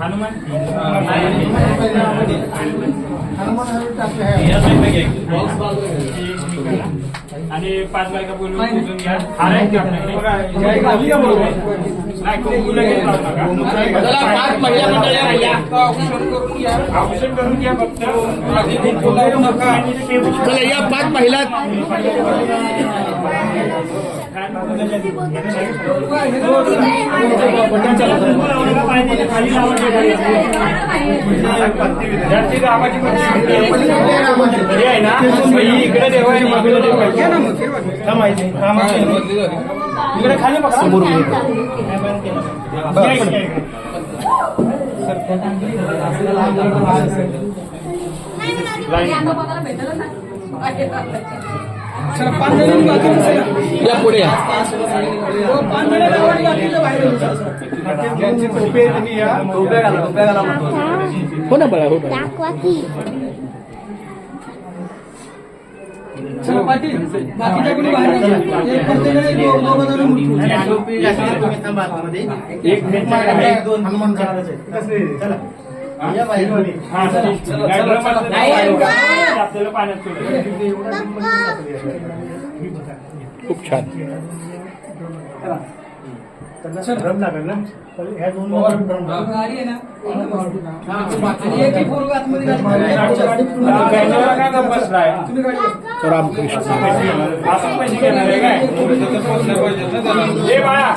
हनुमान आणि 5 बायका बोलून बुजून घ्या. हारायची आपल्याकडे ऑप्शन करून घ्या फक्त. चला या 5 महिला इकडे खाली समोर या पुढे या. हो ना बघा, हो ना. बाकीच्या कोणी बाहेर एक मिनिट आपल्याला पाण्यात खूप छान. भ्रम लागेल ना ह्या दोन रामकृष्ण. असं पैसे घेणार आहे काय? ए बाळा,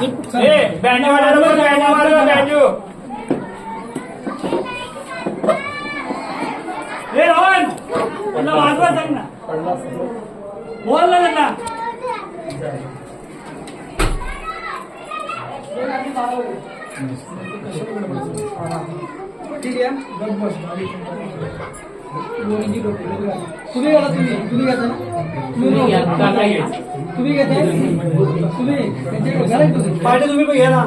ए बँजो वाला ए रोहन, त्यांना वाजवा सांग ना. बोल ना त्यांना. ठीक आहे. तुम्ही घेता तुम्ही घेता पार्टी तुम्ही पण घ्या ना.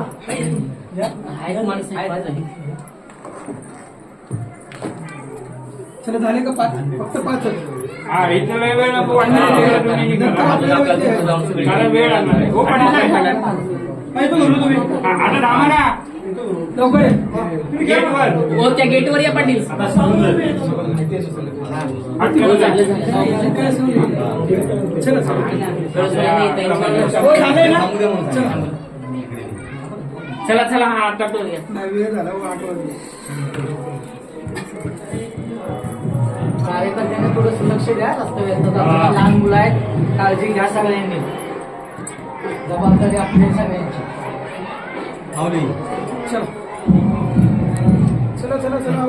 चला झाले का 5? फक्त 5. हा इथं वेळ नको वाटणार वेळ लागणार आहे. हो पण काय तो घालू तुम्ही आता थांबा ना लवकर गेटवर. हो त्या गेटवर या पाटील. चला चला हा कटोर घ्या. वेळ झाला 8 वाजले. कार्यकर्त्यांना थोडंसं लक्ष द्या. जास्त वेळ लहान मुलं आहेत, काळजी घ्या सगळ्यांनी. जबाबदारी आपली सगळ्यांची. चला चला चला चला.